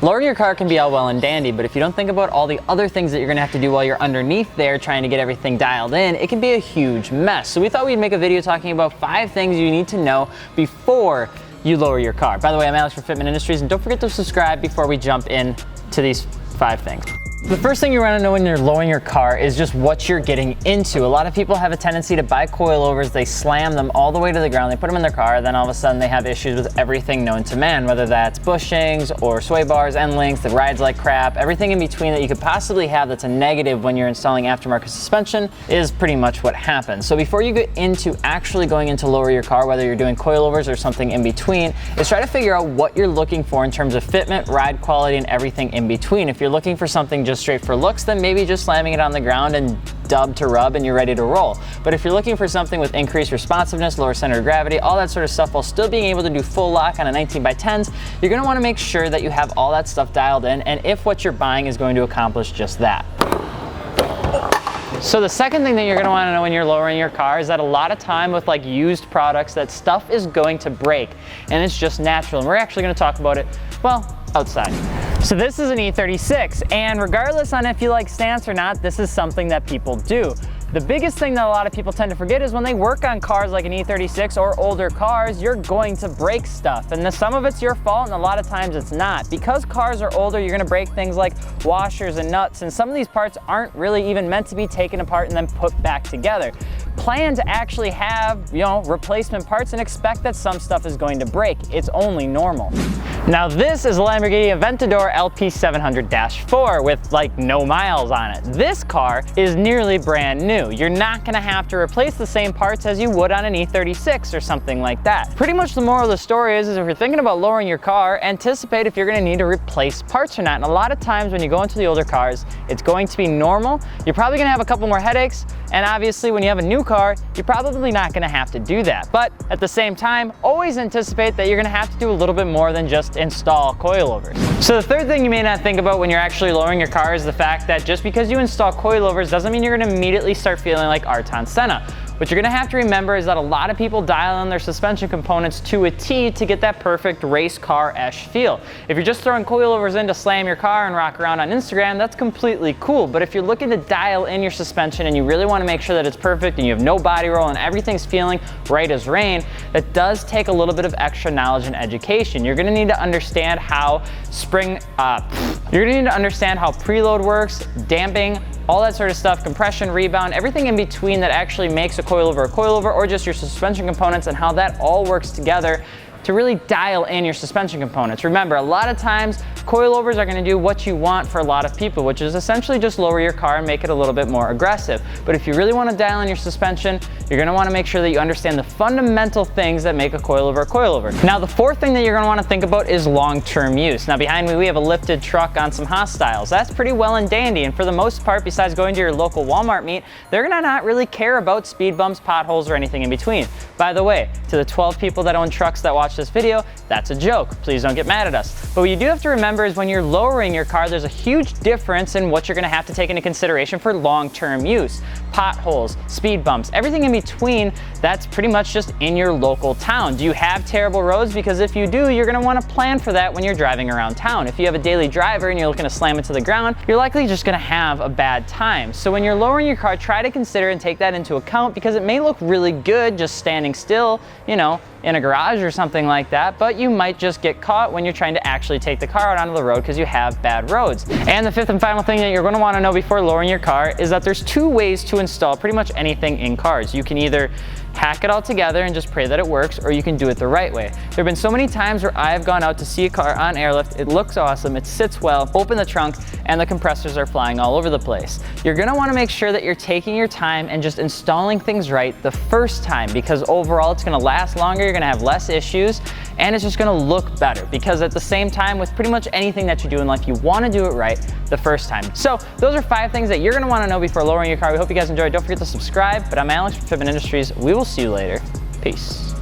Lowering your car can be all well and dandy, but if you don't think about all the other things that you're gonna have to do while you're underneath there trying to get everything dialed in, it can be a huge mess. So we thought we'd make a video talking about 5 things you need to know before you lower your car. By the way, I'm Alex from Fitment Industries, and don't forget to subscribe before we jump in to these 5 things. The first thing you want to know when you're lowering your car is just what you're getting into. A lot of people have a tendency to buy coilovers, they slam them all the way to the ground, they put them in their car, then all of a sudden they have issues with everything known to man, whether that's bushings or sway bars, end links, that rides like crap, everything in between that you could possibly have that's a negative when you're installing aftermarket suspension is pretty much what happens. So before you get into actually going into lower your car, whether you're doing coilovers or something in between, is try to figure out what you're looking for in terms of fitment, ride quality, and everything in between. If you're looking for something just straight for looks, then maybe just slamming it on the ground and dub to rub and you're ready to roll. But if you're looking for something with increased responsiveness, lower center of gravity, all that sort of stuff while still being able to do full lock on a 19x10s, you're gonna wanna make sure that you have all that stuff dialed in and if what you're buying is going to accomplish just that. So the second thing that you're gonna wanna know when you're lowering your car is that a lot of time with like used products, that stuff is going to break and it's just natural. And we're actually gonna talk about it, well, outside. So this is an E36, and regardless on if you like stance or not, this is something that people do. The biggest thing that a lot of people tend to forget is when they work on cars like an E36 or older cars, you're going to break stuff. And some of it's your fault and a lot of times it's not. Because cars are older, you're gonna break things like washers and nuts, and some of these parts aren't really even meant to be taken apart and then put back together. Plan to actually have, replacement parts and expect that some stuff is going to break. It's only normal. Now this is a Lamborghini Aventador LP700-4 with like no miles on it. This car is nearly brand new. You're not gonna have to replace the same parts as you would on an E36 or something like that. Pretty much the moral of the story is if you're thinking about lowering your car, anticipate if you're gonna need to replace parts or not. And a lot of times when you go into the older cars, it's going to be normal. You're probably gonna have a couple more headaches, and obviously when you have a new car, you're probably not gonna have to do that. But at the same time, always anticipate that you're gonna have to do a little bit more than just install coilovers. So the third thing you may not think about when you're actually lowering your car is the fact that just because you install coilovers doesn't mean you're gonna immediately start feeling like Ayrton Senna. What you're gonna have to remember is that a lot of people dial in their suspension components to a T to get that perfect race car-esque feel. If you're just throwing coilovers in to slam your car and rock around on Instagram, that's completely cool. But if you're looking to dial in your suspension and you really wanna make sure that it's perfect and you have no body roll and everything's feeling right as rain, that does take a little bit of extra knowledge and education. You're gonna need to understand how preload works, damping, all that sort of stuff, compression, rebound, everything in between that actually makes a coilover or just your suspension components and how that all works together to really dial in your suspension components. Remember, a lot of times coilovers are gonna do what you want for a lot of people, which is essentially just lower your car and make it a little bit more aggressive. But if you really wanna dial in your suspension, you're gonna wanna make sure that you understand the fundamental things that make a coilover. Now, the fourth thing that you're gonna wanna think about is long-term use. Now, behind me, we have a lifted truck on some hostiles. That's pretty well and dandy, and for the most part, besides going to your local Walmart meet, they're gonna not really care about speed bumps, potholes, or anything in between. By the way, to the 12 people that own trucks that watch this video, that's a joke. Please don't get mad at us. But what you do have to remember is when you're lowering your car, there's a huge difference in what you're gonna have to take into consideration for long-term use. Potholes, speed bumps, everything in between, that's pretty much just in your local town. Do you have terrible roads? Because if you do, you're gonna wanna plan for that when you're driving around town. If you have a daily driver and you're looking to slam it to the ground, you're likely just gonna have a bad time. So when you're lowering your car, try to consider and take that into account because it may look really good just standing still, in a garage or something like that, but you might just get caught when you're trying to actually take the car out onto the road because you have bad roads. And the fifth and final thing that you're going to want to know before lowering your car is that there's 2 ways to install pretty much anything in cars. You can either hack it all together and just pray that it works, or you can do it the right way. There have been so many times where I've gone out to see a car on airlift, it looks awesome, it sits well, open the trunk, and the compressors are flying all over the place. You're gonna wanna make sure that you're taking your time and just installing things right the first time, because overall it's gonna last longer, you're gonna have less issues, and it's just gonna look better. Because at the same time, with pretty much anything that you do in life, you wanna do it right the first time. So those are 5 things that you're gonna wanna know before lowering your car. We hope you guys enjoyed. Don't forget to subscribe, but I'm Alex from Fitment Industries. We will see you later. Peace.